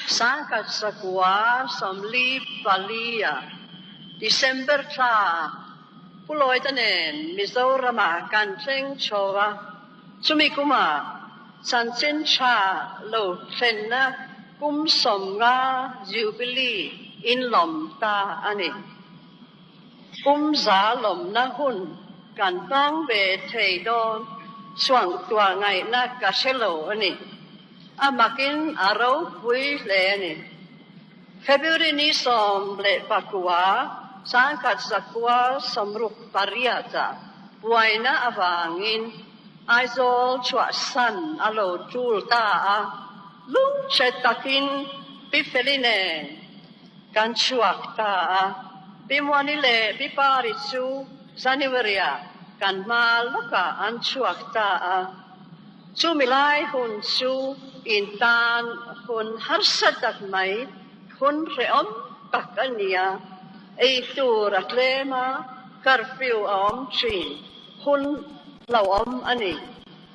Sangkat sakwa somli palia December cha puloi tanen Mizoram kan cheng chowa sumikuma sanchen cha lo thenna kum somga jubilee in lom ta ani kum za lom na hun kan bang be thei don swang tua ngai na ka shelo ani amakin aro pui le ani February ni som le pakua sangkat sakwa somruk pariata buaina avangin aizol chua san alo tulta a lung chetakin pifeline kan chuak ta a bimwani le biparichu Januarya kan maloka an chuak ta a chu milai hun chu intan hun harsatak mai hun reom takania ei tur atlema curfew om chin hun lawom ani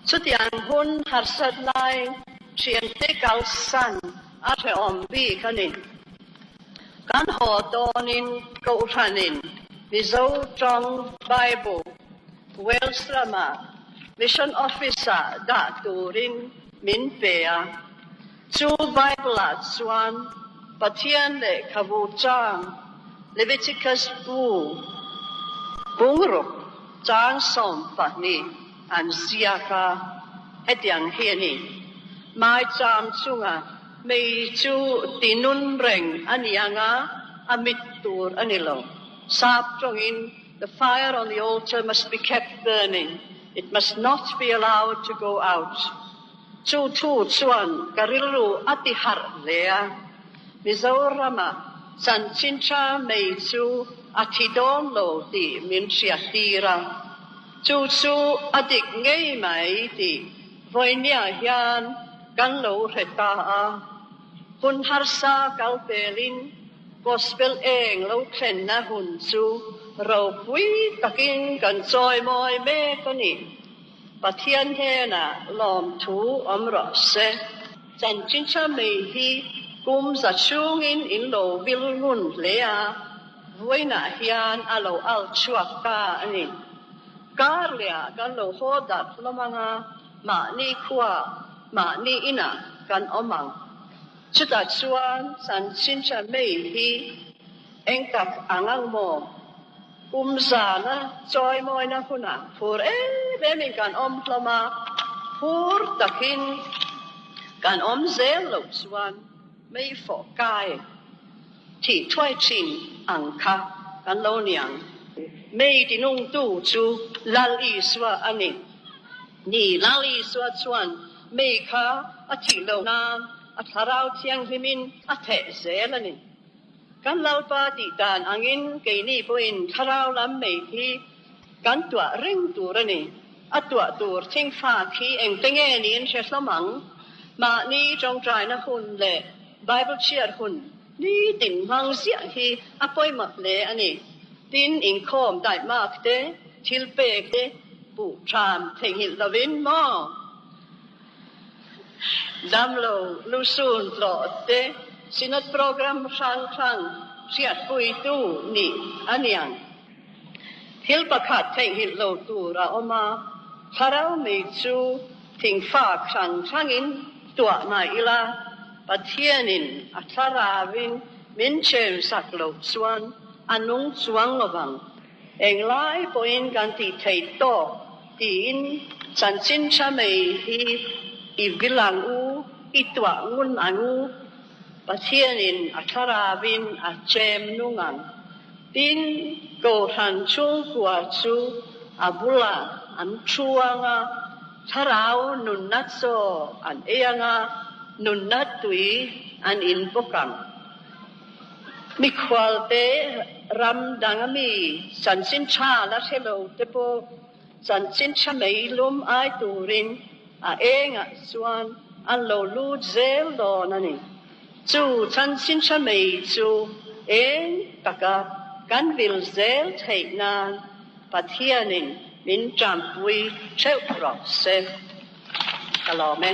chutiang hun harsat lai chiam te kal san atre om bi kanin kan ho tonin ko thanin mizo trong bible welsrama mission officer da turin min pea chu bible at swan pathian le khavu chang Leviticus bu bungruk chang som pani an siaka hetiang hiani mai cham chunga mei chu tinun reng anianga amit tur anilo sap chongin the fire on the altar must be kept burning. It must not be allowed to go out. Chu tu chuan karilu atihar lea Mizorama san chincha mei chu atidon lo ti min siatira chu chu adik ngei mai ti voinia hian kan lo reta a hun harsa kalpelin gospel eng lo thlen na hun chu ro pui takin kan choi moi me kani pathian he na lom thu omro se san chincha mei hi kum za chungin in lo vilngun lea voina hian alo al chuak ta ani karlia kan lo hodat lomanga ma ni khwa ma ni ina kan omang chuta chuan san chincha mei hi engkak angang mo kum za na choi moi na huna phur be min kan om hloma phur takin kan om zel lo chuan mei phổ cai thì thoai chin ang kha kan lo niang mei ti nung tu chu lal i swa ani ni lal i swa chuan mei kha a thi lo na a tharau thiang himin a the zel ani kan lau pa ti dan angin ke ni poin tharau lam mei hi kan tua ring tur ani a tua tur thing fa khi eng tenge ni in she samang ma ni trong trai na hun le Bible cheer hun ni tin mang sia hi apoi mak le ani tin in khom dai mak te thil pe te pu tram theng hil lovin mo dam lo lu sun lo te sinat program sang siat pui tu ni aniang thil pakhat theng hil lo tu ra oma tharau me chu thing fa sang in tua mai ila pathianin atharavin min chen saklo chuan anung chuang lowang englai poin kan ti thei to tin chan chin cha mei hi ibilang u itwa ngun anu pathianin atharavin a chem nungang tin ko than chung kwa chu abula an chuanga tharau nun nat so an eanga nun nat tui an in pokam mi khwal te ram dangami san sin cha la thelo te po san sin cha mei lum ai turin a enga chuan an lo lu zel do nani chu san sin cha mei chu eng taka kan vil zel thei nan pathianin min tram pui cheu pro se kalome